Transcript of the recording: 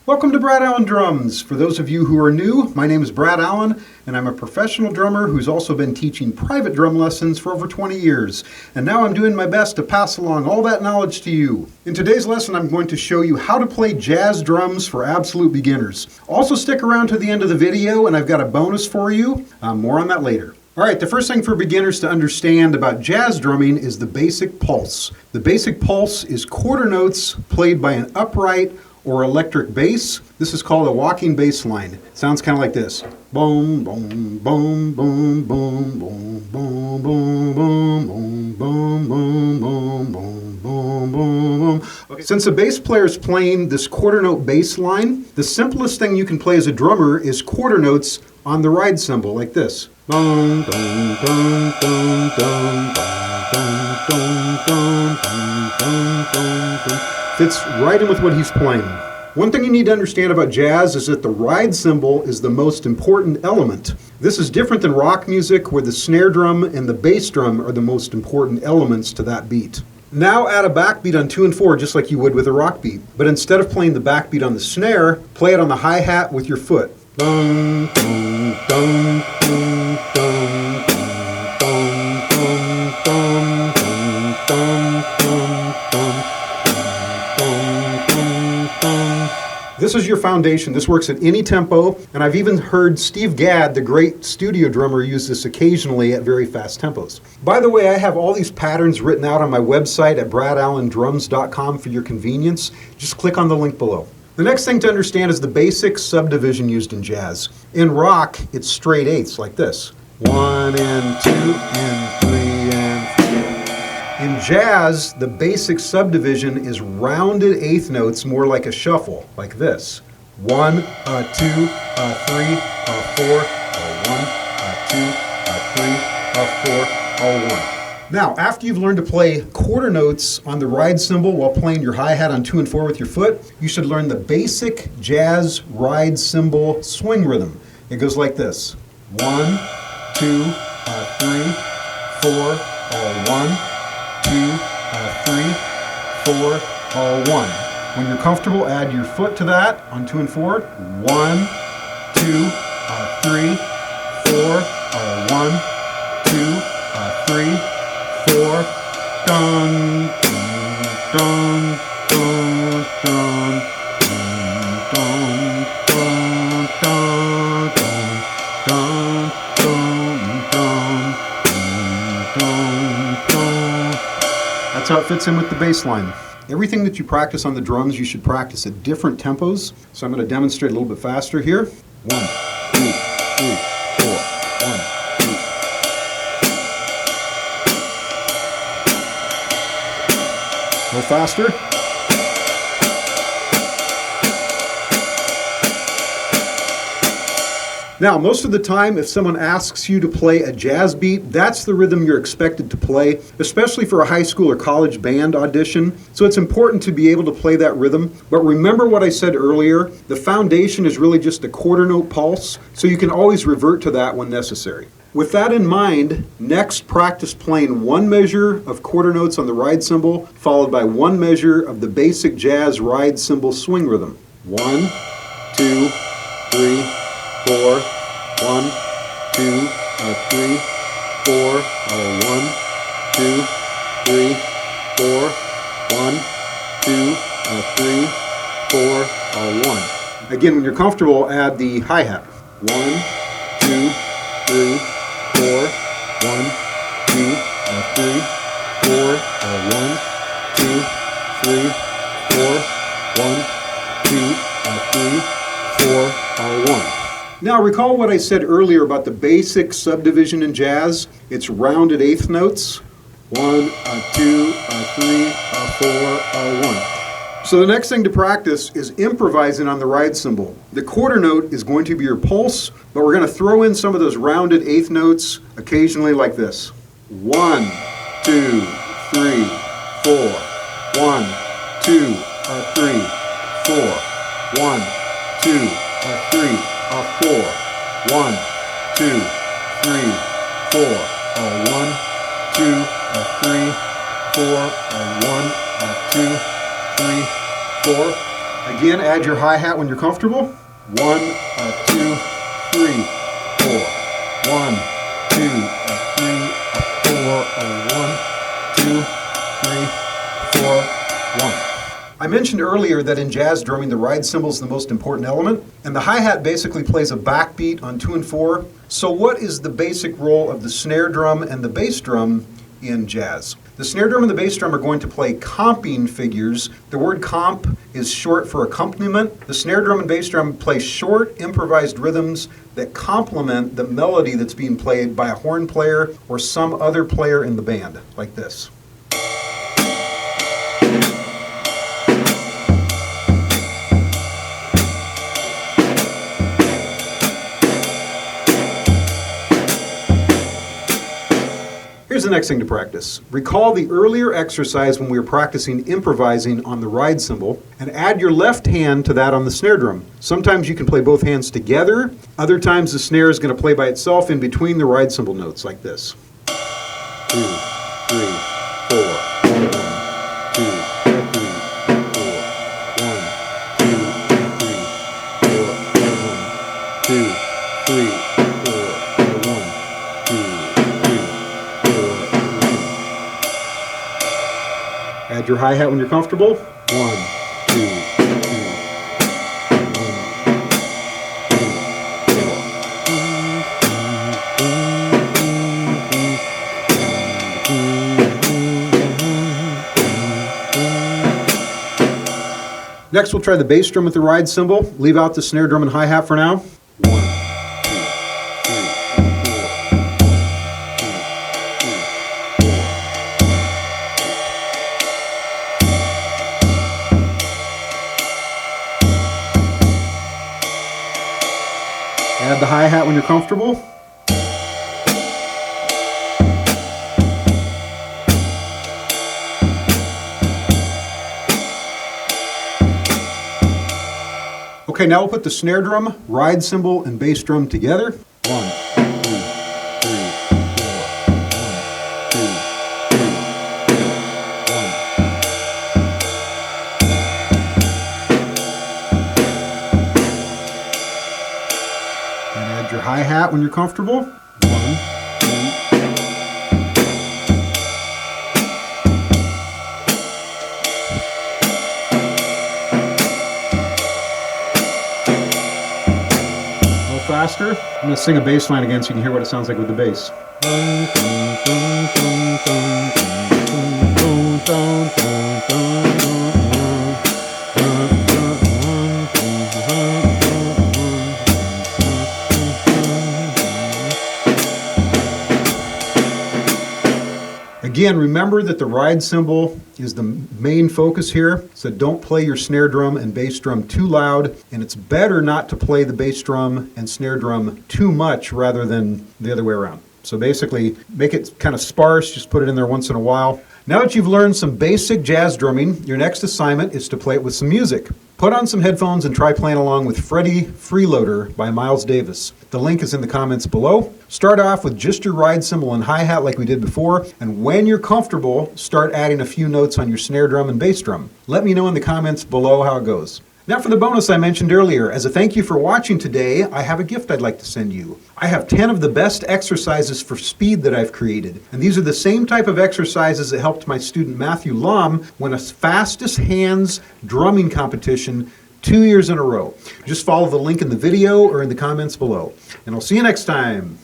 Welcome to Brad Allen Drums. For those of you who are new, my name is Brad Allen, and I'm a professional drummer who's also been teaching private drum lessons for over 20 years. And now I'm doing my best to pass along all that knowledge to you. In today's lesson, I'm going to show you how to play jazz drums for absolute beginners. Also stick around to the end of the video, and I've got a bonus for you. More on that later. All right, the first thing for beginners to understand about jazz drumming is the basic pulse. The basic pulse is quarter notes played by an upright or electric bass. This is called a walking bass line. It sounds kind of like this. Boom, boom, boom, boom, boom, boom, boom, boom, boom, boom, boom, boom, boom, boom, boom, boom. Okay. Since the bass player is playing this quarter note bass line, the simplest thing you can play as a drummer is quarter notes on the ride cymbal, like this. Boom, boom, boom, boom, boom, boom, boom, boom, boom, boom, boom, boom. Fits right in with what he's playing. One thing you need to understand about jazz is that the ride cymbal is the most important element. This is different than rock music, where the snare drum and the bass drum are the most important elements to that beat. Now add a backbeat on 2 and 4 just like you would with a rock beat. But instead of playing the backbeat on the snare, play it on the hi-hat with your foot. Dum, dum, dum, dum, dum, dum, dum, dum, dum, dum, dum, dum. This is your foundation. This works at any tempo, and I've even heard Steve Gadd, the great studio drummer, use this occasionally at very fast tempos. By the way, I have all these patterns written out on my website at bradallendrums.com for your convenience. Just click on the link below. The next thing to understand is the basic subdivision used in jazz. In rock, it's straight eighths like this. 1 and 2 and 3 and 4. In jazz, the basic subdivision is rounded eighth notes, more like a shuffle, like this. 1, 2, 3, 4, 1, 2, 3, 4, 1. Now, after you've learned to play quarter notes on the ride cymbal while playing your hi-hat on 2 and 4 with your foot, you should learn the basic jazz ride cymbal swing rhythm. It goes like this. 1, 2, 3, 4, 1, 2, 3, 4, 1. When you're comfortable, add your foot to that on 2 and 4. 1, 2, 3, 4, 1, 2, 3, 4. Dun, dun, dun, dun, dun, dun, dun, dun, dun, dun, dun, dun, dun. That's how it fits in with the bass line. Everything that you practice on the drums, you should practice at different tempos. So I'm going to demonstrate a little bit faster here. 1, 2, 3, 4, 1, 2. A little faster. Now, most of the time, if someone asks you to play a jazz beat, that's the rhythm you're expected to play, especially for a high school or college band audition. So it's important to be able to play that rhythm. But remember what I said earlier, the foundation is really just a quarter note pulse, so you can always revert to that when necessary. With that in mind, next practice playing 1 measure of quarter notes on the ride cymbal, followed by 1 measure of the basic jazz ride cymbal swing rhythm. 1, 2, 3, 4, 1, 2, 3, 4, 1, 2, 3, 4, 1, 2, 3, 4, 1. Again, when you're comfortable, add the hi-hat. 1, 2, 3, 4, 1, 2, 3, 4, 1, 2, 3, 4, 1, 2, 3, 4, 1. Now recall what I said earlier about the basic subdivision in jazz. It's rounded eighth notes. 1, 2, 3, 4, 1. So the next thing to practice is improvising on the ride cymbal. The quarter note is going to be your pulse, but we're going to throw in some of those rounded eighth notes occasionally like this. 1, 2, 3, 4. 1, 2, 3, 4. 1, 2, 3, 4. 1, 2, 3, 4. 1, 2, 3, 4. 1, 2, 3, 4. Again, add your hi-hat when you're comfortable. 1, 2, 3, 4. 1, 2, 3, 4. 1, 2, 3, 4, 1. I mentioned earlier that in jazz drumming, the ride cymbal is the most important element, and the hi-hat basically plays a backbeat on 2 and 4. So what is the basic role of the snare drum and the bass drum in jazz? The snare drum and the bass drum are going to play comping figures. The word comp is short for accompaniment. The snare drum and bass drum play short, improvised rhythms that complement the melody that's being played by a horn player or some other player in the band, like this. Here's the next thing to practice. Recall the earlier exercise when we were practicing improvising on the ride cymbal, and add your left hand to that on the snare drum. Sometimes you can play both hands together. Other times the snare is going to play by itself in between the ride cymbal notes, like this. 2, 3, 4. 1, 2, 3, 4. 1, 2, 3, 4. 1, 2, 3, 4. 1, 2, 3. Add your hi-hat when you're comfortable. 1, 2, 3. 1, 2, 3. Next, we'll try the bass drum with the ride cymbal. Leave out the snare drum and hi-hat for now. 1. Add the hi-hat when you're comfortable. Okay, now we'll put the snare drum, ride cymbal, and bass drum together. 1, 2, 3, 4. 1, 2, 3, 1. And add your hi-hat when you're comfortable. 1, 2. Faster. I'm going to sing a bass line again so you can hear what it sounds like with the bass. Again, remember that the ride cymbal is the main focus here, so don't play your snare drum and bass drum too loud, and it's better not to play the bass drum and snare drum too much rather than the other way around. So basically, make it kind of sparse, just put it in there once in a while. Now that you've learned some basic jazz drumming, your next assignment is to play it with some music. Put on some headphones and try playing along with Freddie, Freeloader by Miles Davis. The link is in the comments below. Start off with just your ride cymbal and hi-hat like we did before, and when you're comfortable, start adding a few notes on your snare drum and bass drum. Let me know in the comments below how it goes. Now for the bonus I mentioned earlier. As a thank you for watching today, I have a gift I'd like to send you. I have 10 of the best exercises for speed that I've created. And these are the same type of exercises that helped my student Matthew Lam win a fastest hands drumming competition 2 years in a row. Just follow the link in the video or in the comments below. And I'll see you next time.